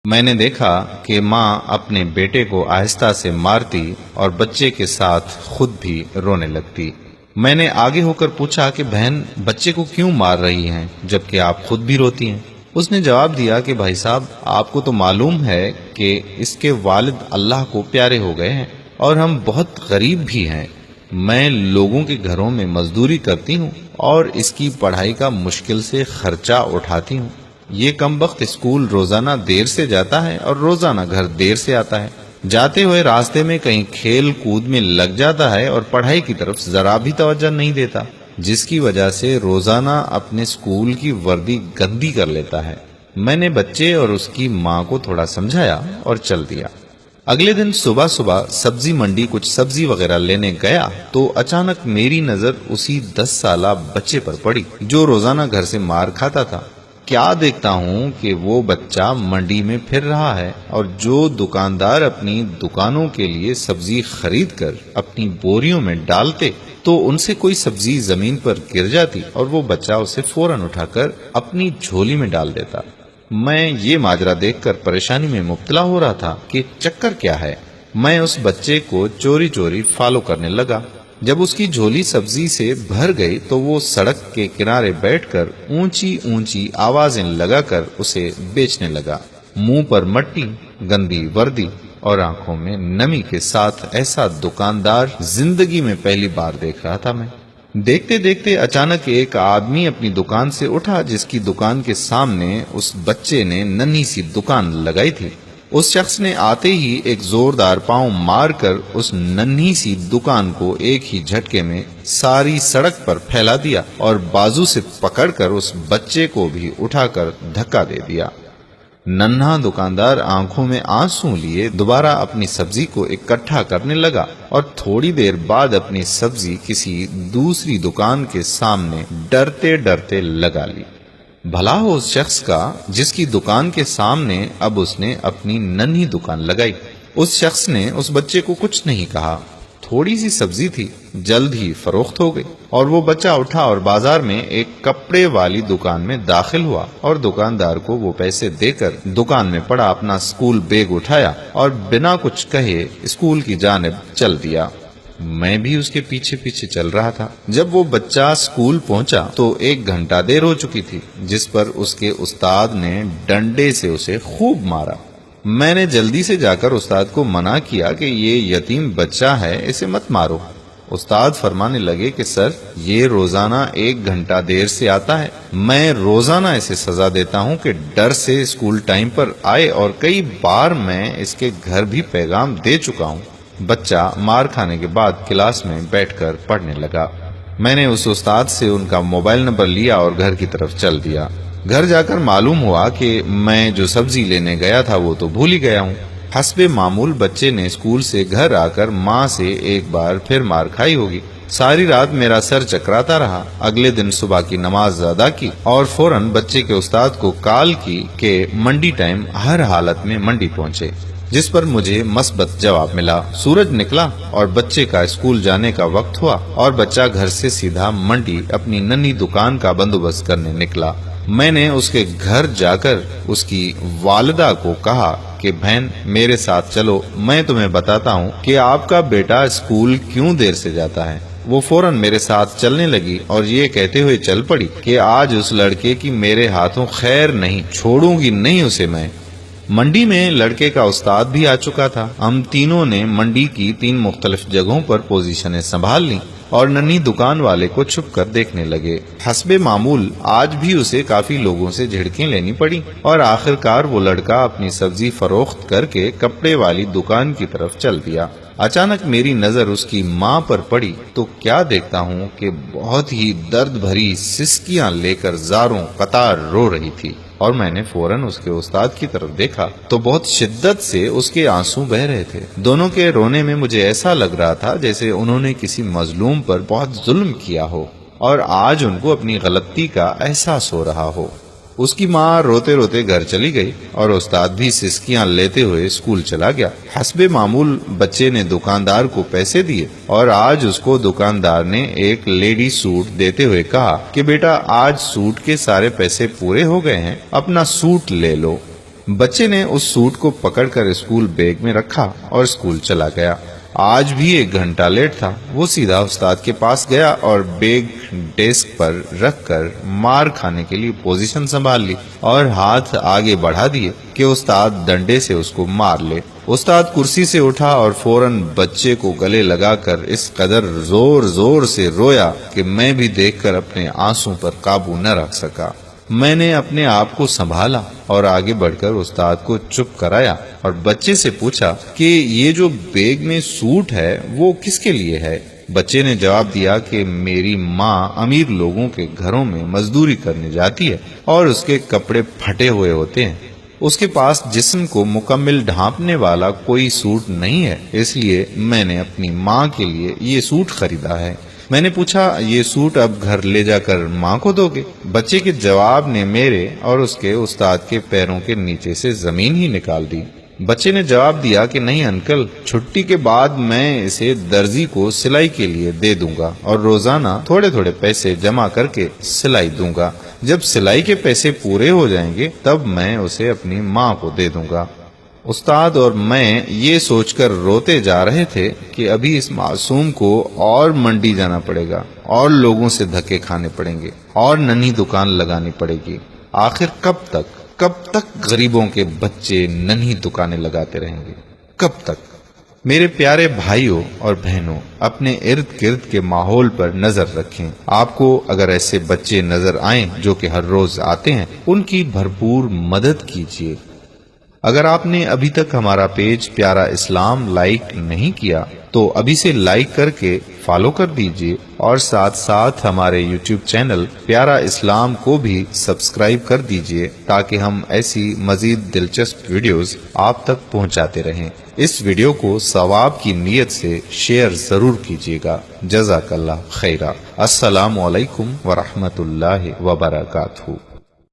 میں نے دیکھا کہ ماں اپنے بیٹے کو آہستہ سے مارتی اور بچے کے ساتھ خود بھی رونے لگتی۔ میں نے آگے ہو کر پوچھا کہ بہن بچے کو کیوں مار رہی ہیں جبکہ آپ خود بھی روتی ہیں؟ اس نے جواب دیا کہ بھائی صاحب، آپ کو تو معلوم ہے کہ اس کے والد اللہ کو پیارے ہو گئے ہیں اور ہم بہت غریب بھی ہیں۔ میں لوگوں کے گھروں میں مزدوری کرتی ہوں اور اس کی پڑھائی کا مشکل سے خرچہ اٹھاتی ہوں۔ یہ کمبخت اسکول روزانہ دیر سے جاتا ہے اور روزانہ گھر دیر سے آتا ہے۔ جاتے ہوئے راستے میں کہیں کھیل کود میں لگ جاتا ہے اور پڑھائی کی طرف ذرا بھی توجہ نہیں دیتا، جس کی وجہ سے روزانہ اپنے اسکول کی وردی گندی کر لیتا ہے۔ میں نے بچے اور اس کی ماں کو تھوڑا سمجھایا اور چل دیا۔ اگلے دن صبح صبح سبزی منڈی کچھ سبزی وغیرہ لینے گیا تو اچانک میری نظر اسی 10 سالہ بچے پر پڑی جو روزانہ گھر سے مار کھاتا تھا۔ کیا دیکھتا ہوں کہ وہ بچہ منڈی میں پھر رہا ہے اور جو دکاندار اپنی دکانوں کے لیے سبزی خرید کر اپنی بوریوں میں ڈالتے تو ان سے کوئی سبزی زمین پر گر جاتی اور وہ بچہ اسے فوراً اٹھا کر اپنی جھولی میں ڈال دیتا۔ میں یہ ماجرا دیکھ کر پریشانی میں مبتلا ہو رہا تھا کہ چکر کیا ہے۔ میں اس بچے کو چوری چوری فالو کرنے لگا۔ جب اس کی جھولی سبزی سے بھر گئی تو وہ سڑک کے کنارے بیٹھ کر اونچی اونچی آوازیں لگا کر اسے بیچنے لگا۔ منہ پر مٹی، گندی وردی اور آنکھوں میں نمی کے ساتھ ایسا دکاندار زندگی میں پہلی بار دیکھ رہا تھا میں۔ دیکھتے دیکھتے اچانک ایک آدمی اپنی دکان سے اٹھا جس کی دکان کے سامنے اس بچے نے ننھی سی دکان لگائی تھی۔ اس شخص نے آتے ہی ایک زوردار پاؤں مار کر اس ننھی سی دکان کو ایک ہی جھٹکے میں ساری سڑک پر پھیلا دیا اور بازو سے پکڑ کر اس بچے کو بھی اٹھا کر دھکا دے دیا۔ ننھا دکاندار آنکھوں میں آنسو لیے دوبارہ اپنی سبزی کو اکٹھا کرنے لگا اور تھوڑی دیر بعد اپنی سبزی کسی دوسری دکان کے سامنے ڈرتے ڈرتے لگا لی۔ بھلا ہو اس شخص کا جس کی دکان کے سامنے اب اس نے اپنی ننھی دکان لگائی۔ اس شخص نے اس بچے کو کچھ نہیں کہا۔ تھوڑی سی سبزی تھی، جلد ہی فروخت ہو گئی اور وہ بچہ اٹھا اور بازار میں ایک کپڑے والی دکان میں داخل ہوا اور دکاندار کو وہ پیسے دے کر دکان میں پڑا اپنا اسکول بیگ اٹھایا اور بنا کچھ کہے اسکول کی جانب چل دیا۔ میں بھی اس کے پیچھے پیچھے چل رہا تھا۔ جب وہ بچہ اسکول پہنچا تو 1 گھنٹہ دیر ہو چکی تھی، جس پر اس کے استاد نے ڈنڈے سے اسے خوب مارا۔ میں نے جلدی سے جا کر استاد کو منع کیا کہ یہ یتیم بچہ ہے، اسے مت مارو۔ استاد فرمانے لگے کہ سر، یہ روزانہ 1 گھنٹہ دیر سے آتا ہے، میں روزانہ اسے سزا دیتا ہوں کہ ڈر سے اسکول ٹائم پر آئے اور کئی بار میں اس کے گھر بھی پیغام دے چکا ہوں۔ بچہ مار کھانے کے بعد کلاس میں بیٹھ کر پڑھنے لگا۔ میں نے اس استاد سے ان کا موبائل نمبر لیا اور گھر کی طرف چل دیا۔ گھر جا کر معلوم ہوا کہ میں جو سبزی لینے گیا تھا وہ تو بھول ہی گیا ہوں۔ حسب معمول بچے نے اسکول سے گھر آ کر ماں سے ایک بار پھر مار کھائی ہوگی۔ ساری رات میرا سر چکراتا رہا۔ اگلے دن صبح کی نماز ادا کی اور فوراً بچے کے استاد کو کال کی کہ منڈی ٹائم ہر حالت میں منڈی پہنچے، جس پر مجھے مثبت جواب ملا۔ سورج نکلا اور بچے کا اسکول جانے کا وقت ہوا اور بچہ گھر سے سیدھا منڈی اپنی ننھی دکان کا بندوبست کرنے نکلا۔ میں نے اس کے گھر جا کر اس کی والدہ کو کہا کہ بہن میرے ساتھ چلو، میں تمہیں بتاتا ہوں کہ آپ کا بیٹا اسکول کیوں دیر سے جاتا ہے۔ وہ فوراً میرے ساتھ چلنے لگی اور یہ کہتے ہوئے چل پڑی کہ آج اس لڑکے کی میرے ہاتھوں خیر نہیں، چھوڑوں گی نہیں اسے میں۔ منڈی میں لڑکے کا استاد بھی آ چکا تھا۔ ہم تینوں نے منڈی کی 3 مختلف جگہوں پر پوزیشنیں سنبھال لیں اور ننھی دکان والے کو چھپ کر دیکھنے لگے۔ حسب معمول آج بھی اسے کافی لوگوں سے جھڑکیں لینی پڑی اور آخرکار وہ لڑکا اپنی سبزی فروخت کر کے کپڑے والی دکان کی طرف چل دیا۔ اچانک میری نظر اس کی ماں پر پڑی تو کیا دیکھتا ہوں کہ بہت ہی درد بھری سسکیاں لے کر زاروں قطار رو رہی تھی، اور میں نے فوراً اس کے استاد کی طرف دیکھا تو بہت شدت سے اس کے آنسو بہ رہے تھے۔ دونوں کے رونے میں مجھے ایسا لگ رہا تھا جیسے انہوں نے کسی مظلوم پر بہت ظلم کیا ہو اور آج ان کو اپنی غلطی کا احساس ہو رہا ہو۔ اس کی ماں روتے روتے گھر چلی گئی اور استاد بھی سسکیاں لیتے ہوئے اسکول چلا گیا۔ حسب معمول بچے نے دکاندار کو پیسے دیے اور آج اس کو دکاندار نے ایک لیڈی سوٹ دیتے ہوئے کہا کہ بیٹا آج سوٹ کے سارے پیسے پورے ہو گئے ہیں، اپنا سوٹ لے لو۔ بچے نے اس سوٹ کو پکڑ کر اسکول بیگ میں رکھا اور اسکول چلا گیا۔ آج بھی 1 گھنٹہ لیٹ تھا۔ وہ سیدھا استاد کے پاس گیا اور بیگ ڈیسک پر رکھ کر مار کھانے کے لیے پوزیشن سنبھال لی اور ہاتھ آگے بڑھا دیے کہ استاد ڈنڈے سے اس کو مار لے۔ استاد کرسی سے اٹھا اور فوراً بچے کو گلے لگا کر اس قدر زور زور سے رویا کہ میں بھی دیکھ کر اپنے آنسوں پر قابو نہ رکھ سکا۔ میں نے اپنے آپ کو سنبھالا اور آگے بڑھ کر استاد کو چپ کرایا اور بچے سے پوچھا کہ یہ جو بیگ میں سوٹ ہے وہ کس کے لیے ہے؟ بچے نے جواب دیا کہ میری ماں امیر لوگوں کے گھروں میں مزدوری کرنے جاتی ہے اور اس کے کپڑے پھٹے ہوئے ہوتے ہیں۔ اس کے پاس جسم کو مکمل ڈھانپنے والا کوئی سوٹ نہیں ہے، اس لیے میں نے اپنی ماں کے لیے یہ سوٹ خریدا ہے۔ میں نے پوچھا یہ سوٹ اب گھر لے جا کر ماں کو دو گے؟ بچے کے جواب نے میرے اور اس کے استاد کے پیروں کے نیچے سے زمین ہی نکال دی۔ بچے نے جواب دیا کہ نہیں انکل، چھٹی کے بعد میں اسے درزی کو سلائی کے لیے دے دوں گا اور روزانہ تھوڑے تھوڑے پیسے جمع کر کے سلائی دوں گا۔ جب سلائی کے پیسے پورے ہو جائیں گے تب میں اسے اپنی ماں کو دے دوں گا۔ استاد اور میں یہ سوچ کر روتے جا رہے تھے کہ ابھی اس معصوم کو اور منڈی جانا پڑے گا اور لوگوں سے دھکے کھانے پڑیں گے اور ننھی دکان لگانی پڑے گی۔ آخر کب تک غریبوں کے بچے ننھی دکانیں لگاتے رہیں گے؟ کب تک؟ میرے پیارے بھائیوں اور بہنوں، اپنے ارد گرد کے ماحول پر نظر رکھیں۔ آپ کو اگر ایسے بچے نظر آئیں جو کہ ہر روز آتے ہیں، ان کی بھرپور مدد کیجیے۔ اگر آپ نے ابھی تک ہمارا پیج پیارا اسلام لائک نہیں کیا تو ابھی سے لائک کر کے فالو کر دیجیے اور ساتھ ساتھ ہمارے یوٹیوب چینل پیارا اسلام کو بھی سبسکرائب کر دیجیے تاکہ ہم ایسی مزید دلچسپ ویڈیوز آپ تک پہنچاتے رہیں۔ اس ویڈیو کو ثواب کی نیت سے شیئر ضرور کیجیے گا۔ جزاک اللہ خیرہ۔ السلام علیکم ورحمۃ اللہ وبرکاتہ۔